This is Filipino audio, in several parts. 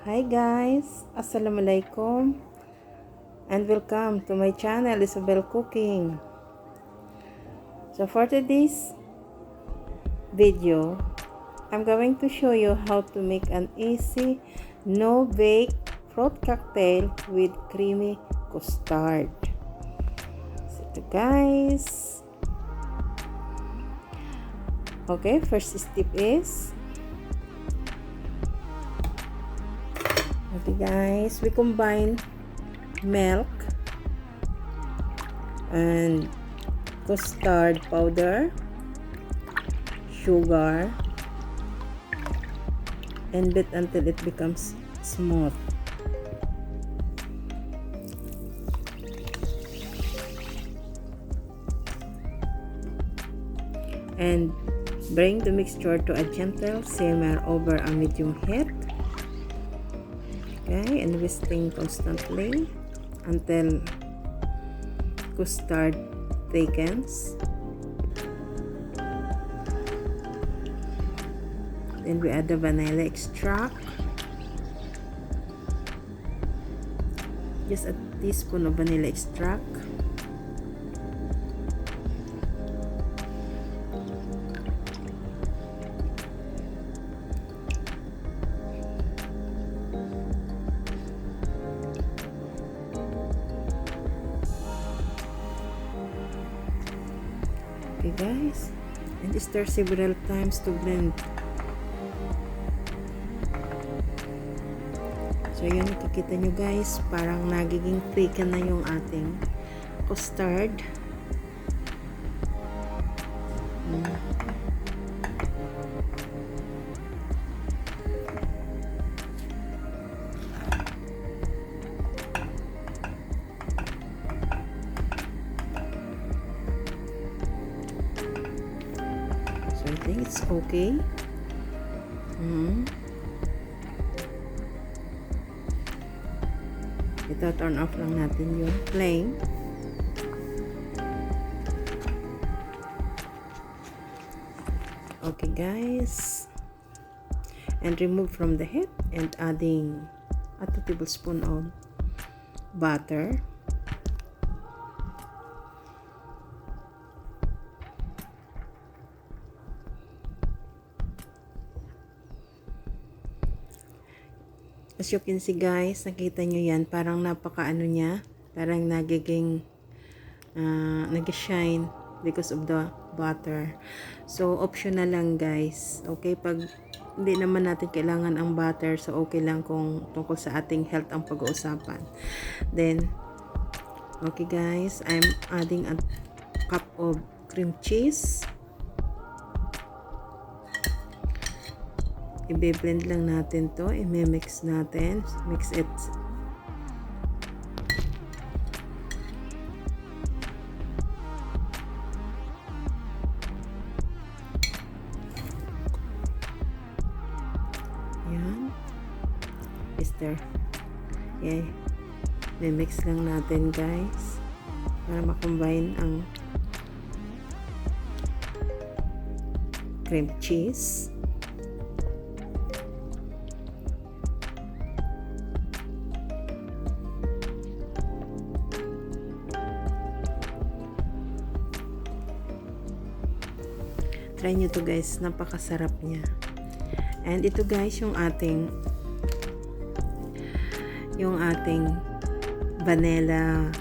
Hi guys, Assalamualaikum and welcome to my channel Isabel Cooking. So for today's video, I'm going to show you how to make an easy no-bake fruit cocktail with creamy custard. So ito guys. Okay, first step is okay guys, we combine milk and custard powder, sugar, and beat until it becomes smooth. And bring the mixture to a gentle simmer over a medium heat. Okay, and whisking constantly until custard thickens. Then we add the vanilla extract. Just a teaspoon of vanilla extract. Okay guys, and stir several times to blend. So yun, nakikita nyo guys, parang nagiging thicken na yung ating custard. So I think it's okay. Ito, turn off lang natin yung flame. Okay guys, and remove from the heat and adding a 2 tablespoons of butter. As you can see guys, nakita nyo yan, parang napaka-ano niya, parang nagiging nag-shine because of the butter. So optional lang guys. Okay, pag hindi naman natin kailangan ang butter, so okay lang kung tungkol sa ating health ang pag-uusapan. Then okay guys, I'm adding a cup of cream cheese. I-blend lang natin to, i-mix natin, mix it. Yan. Stir. Okay. I-mix lang natin guys para makombine ang cream cheese. Try nyo to guys, napakasarap niya. And ito guys yung ating vanilla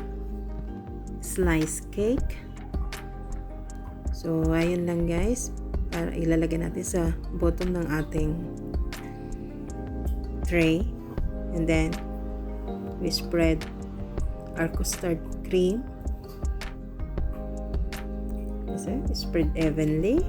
slice cake. So ayun lang guys, para ilalagay natin sa bottom ng ating tray, and then we spread our custard cream. So, spread evenly.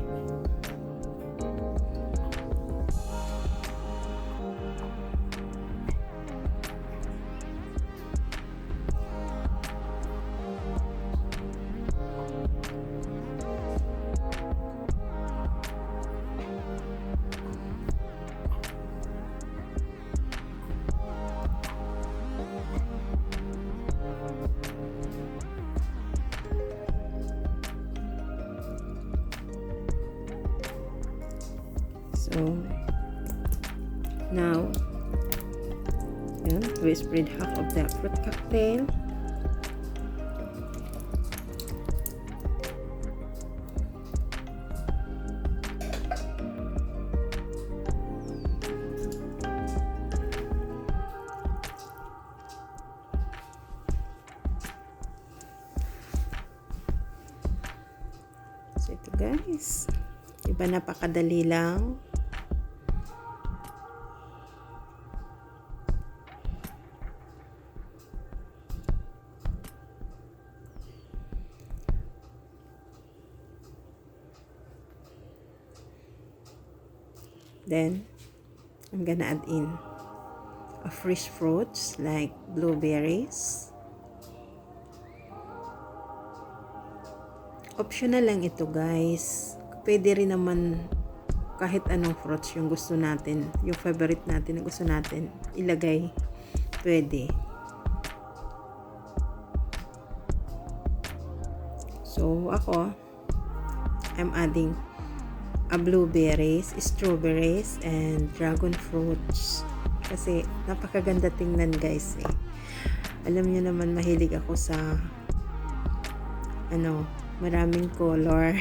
So now Yan, we spread half of the fruit cocktail. So ito guys, diba napakadali lang. Then I'm gonna add in a fresh fruits like blueberries. Optional lang ito guys. Pwede rin naman kahit anong fruits yung gusto natin, yung favorite natin na gusto natin ilagay, pwede. So ako, I'm adding a blueberries, strawberries, and dragon fruits. Kasi napakaganda tingnan guys eh. Alam niyo naman mahilig ako sa maraming color.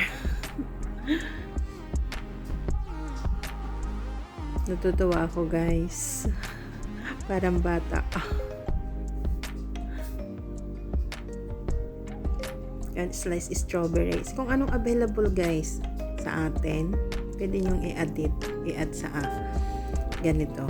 Natutuwa ako guys. Parang bata. Yan, slice strawberries. Kung anong available guys sa atin, pwede nyong i-add sa ganito.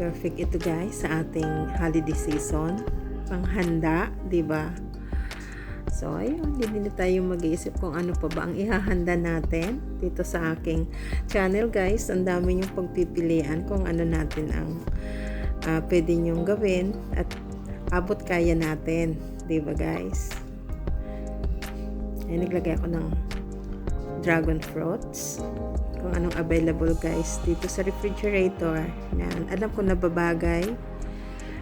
Perfect ito guys sa ating holiday season, panghanda, 'di ba? So ayun, hindi na tayo mag-iisip kung ano pa ba ang ihahanda natin dito sa aking channel guys. Ang dami yung pagpipilian kung ano natin ang pwede nyong gawin at abot kaya natin, 'di ba guys? Ay, naglagay ako ng dragon fruits. Kung anong available guys dito sa refrigerator. Yan. Alam ko na babagay,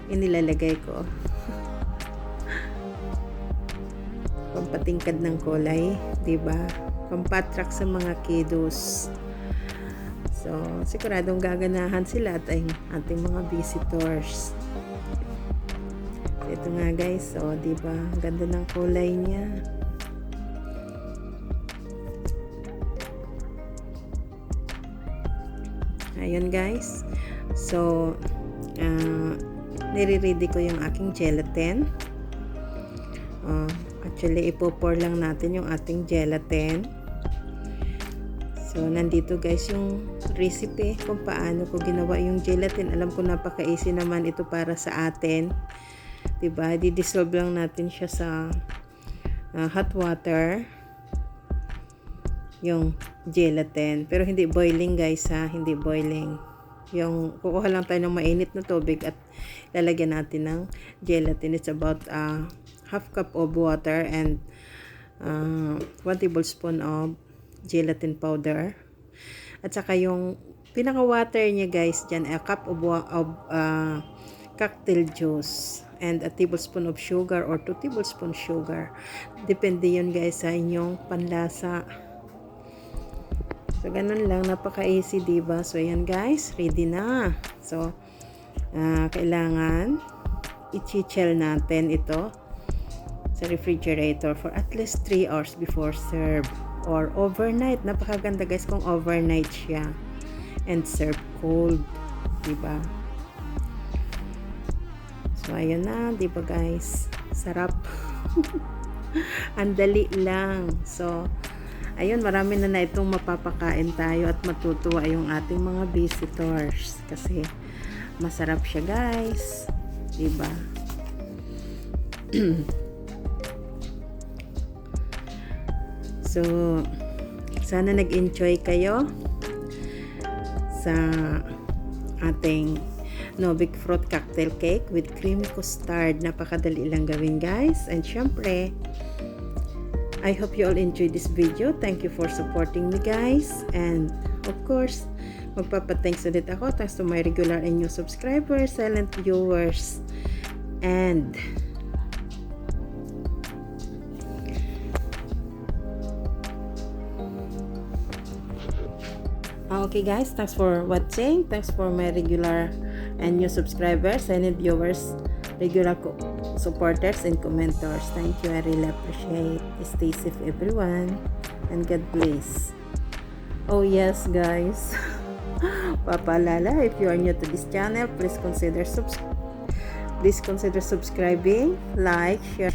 inilalagay ko. Pampatingkad ng kulay, 'di ba? Pampatrak sa mga kiddos. So, siguradong gaganahan sila at ating mga visitors. Ito nga guys, so 'di ba? Ganda ng kulay niya. Ayun guys. So, nire-ready ko yung aking gelatin. Actually, ipo-pour lang natin yung ating gelatin. So, nandito guys yung recipe kung paano ko ginawa yung gelatin. Alam ko napaka-easy naman ito para sa atin. Diba? Di-dissolve lang natin siya sa hot water. Yung gelatin. Pero hindi boiling guys ha. Hindi boiling. Yung kukuha lang tayo ng mainit na tubig at lalagyan natin ng gelatin. It's about half cup of water and 1 tablespoon of gelatin powder. At saka yung pinaka-water niya guys dyan, a cup of cocktail juice and a tablespoon of sugar or 2 tablespoon sugar. Depende yun guys sa inyong panlasa. So, ganun lang. Napaka-easy, diba? So, ayan guys. Ready na. So, kailangan i-chill natin ito sa refrigerator for at least 3 hours before serve. Or overnight. Napakaganda guys kung overnight siya. And serve cold. Diba? So, ayan na. Diba guys? Sarap. Ang dali lang. So, ayun, marami na itong mapapakain tayo at matutuwa yung ating mga visitors kasi masarap siya guys, diba? So, sana nag-enjoy kayo sa ating Novik fruit cocktail cake with creamy custard. Napakadali lang gawin guys, and syempre I hope you all enjoyed this video. Thank you for supporting me guys. And of course, magpapa-thanks ulit ako. Thanks to my regular and new subscribers, silent viewers. And Okay guys, thanks for watching. Thanks for my regular and new subscribers and viewers, regular supporters and commenters. Thank you, I really appreciate. Stay safe everyone and God bless. Oh yes guys, papalala, if you are new to this channel, please consider subscribing, like, share.